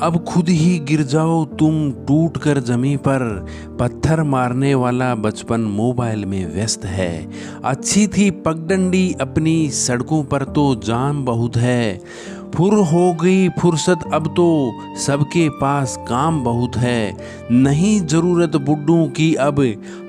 अब खुद ही गिर जाओ तुम टूट कर जमी पर, पत्थर मारने वाला बचपन मोबाइल में व्यस्त है। अच्छी थी पगडंडी अपनी सड़कों पर तो जाम बहुत है। फुर हो गई फुर्सत अब तो सबके पास काम बहुत है। नहीं जरूरत बुड्ढों की अब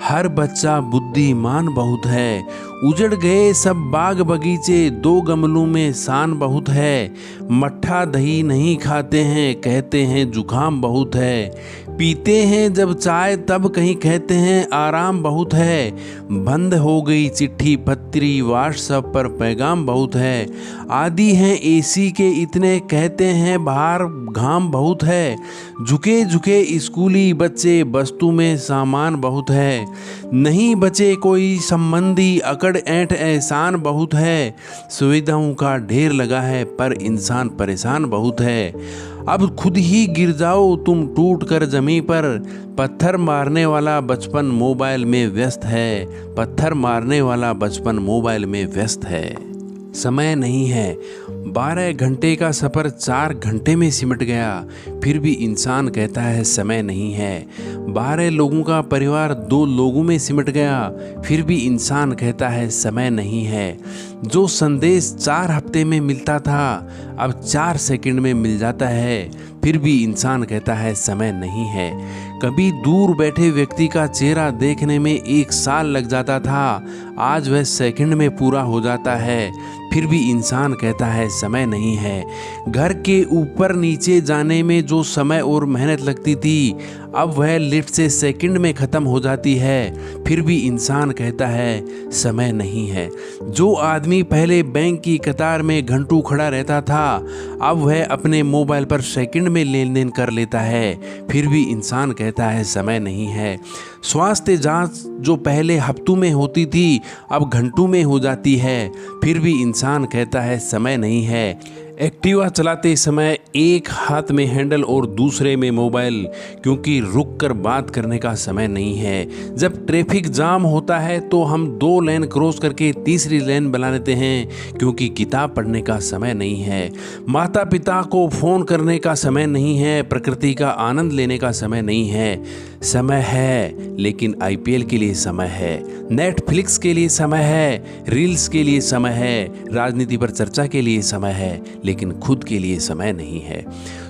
हर बच्चा बुद्धिमान बहुत है। उजड़ गए सब बाग बगीचे दो गमलों में शान बहुत है। मट्ठा दही नहीं खाते हैं कहते हैं जुकाम बहुत है। पीते हैं जब चाय तब कहीं कहते हैं आराम बहुत है। बंद हो गई चिट्ठी पत्री व्हाट्सएप पर पैगाम बहुत है। आदि हैं एसी के इतने कहते हैं बाहर घाम बहुत है। झुके झुके स्कूली बच्चे वस्तु में सामान बहुत है। नहीं बचे कोई संबंधी अकड़ ऐंठ एहसान बहुत है। सुविधाओं का ढेर लगा है पर इंसान परेशान बहुत है। अब खुद ही गिर जाओ तुम टूट कर जमी पर, पत्थर मारने वाला बचपन मोबाइल में व्यस्त है। पत्थर मारने वाला बचपन मोबाइल में व्यस्त है। समय नहीं है, 12 घंटे का सफ़र 4 घंटे में सिमट गया, फिर भी इंसान कहता है समय नहीं है। 12 लोगों का परिवार 2 लोगों में सिमट गया, फिर भी इंसान कहता है समय नहीं है। जो संदेश 4 हफ्ते में मिलता था अब 4 सेकंड में मिल जाता है, फिर भी इंसान कहता है समय नहीं है। कभी दूर बैठे व्यक्ति का चेहरा देखने में 1 साल लग जाता था, आज वह सेकंड में पूरा हो जाता है, फिर भी इंसान कहता है समय नहीं है। घर के ऊपर नीचे जाने में जो समय और मेहनत लगती थी अब वह लिफ्ट से सेकंड में ख़त्म हो जाती है, फिर भी इंसान कहता है समय नहीं है। जो आदमी पहले बैंक की कतार में घंटों खड़ा रहता था अब वह अपने मोबाइल पर सेकंड में लेन देन कर लेता है, फिर भी इंसान कहता है समय नहीं है। स्वास्थ्य जांच जो पहले हफ्तों में होती थी अब घंटों में हो जाती है, फिर भी इंसान कहता है समय नहीं है। एक्टिवा चलाते समय एक हाथ में हैंडल और दूसरे में मोबाइल, क्योंकि रुक कर बात करने का समय नहीं है। जब ट्रैफिक जाम होता है तो हम 2 लेन क्रॉस करके तीसरी लेन बना लेते हैं, क्योंकि किताब पढ़ने का समय नहीं है। माता पिता को फ़ोन करने का समय नहीं है, प्रकृति का आनंद लेने का समय नहीं है। समय है लेकिन IPL के लिए समय है, नेटफ्लिक्स के लिए समय है, रील्स के लिए समय है, राजनीति पर चर्चा के लिए समय है, लेकिन खुद के लिए समय नहीं है।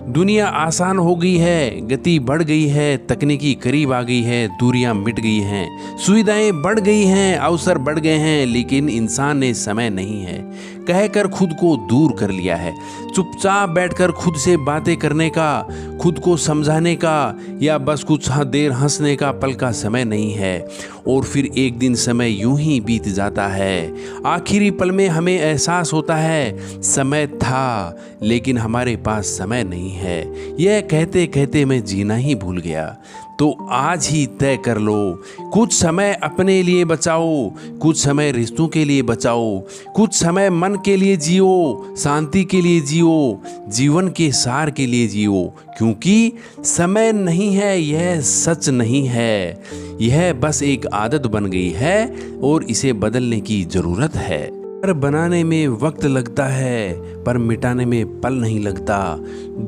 दुनिया आसान हो गई है, गति बढ़ गई है, तकनीकी करीब आ गई है, दूरियां मिट गई हैं, सुविधाएं बढ़ गई हैं, अवसर बढ़ गए हैं, लेकिन इंसान ने समय नहीं है कहकर खुद को दूर कर लिया है। चुपचाप बैठकर खुद से बातें करने का, खुद को समझाने का या बस कुछ देर हंसने का पल का समय नहीं है। और फिर एक दिन समय यूं ही बीत जाता है। आखिरी पल में हमें एहसास होता है समय था लेकिन हमारे पास समय नहीं है। यह कहते कहते मैं जीना ही भूल गया। तो आज ही तय कर लो, कुछ समय अपने लिए बचाओ, कुछ समय रिश्तों के लिए बचाओ, कुछ समय मन के लिए जियो, शांति के लिए जियो, जीवन के सार के लिए जियो, क्योंकि समय नहीं है यह सच नहीं है। यह बस एक आदत बन गई है और इसे बदलने की जरूरत है। पर बनाने में वक्त लगता है पर मिटाने में पल नहीं लगता।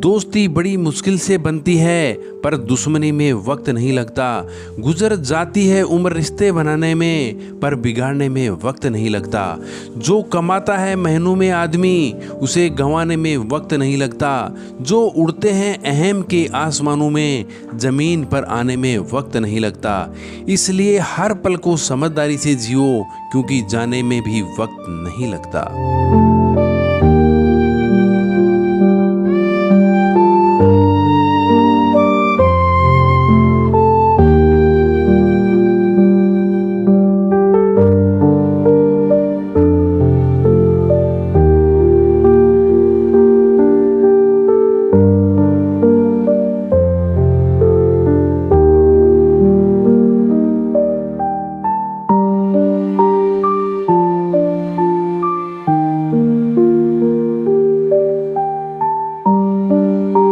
दोस्ती बड़ी मुश्किल से बनती है पर दुश्मनी में वक्त नहीं लगता। गुजर जाती है उम्र रिश्ते बनाने में पर बिगाड़ने में वक्त नहीं लगता। जो कमाता है महीनों में आदमी उसे गंवाने में वक्त नहीं लगता। जो उड़ते हैं अहम के आसमानों में जमीन पर आने में वक्त नहीं लगता। इसलिए हर पल को समझदारी से जियो, क्योंकि जाने में भी वक्त नहीं लगता।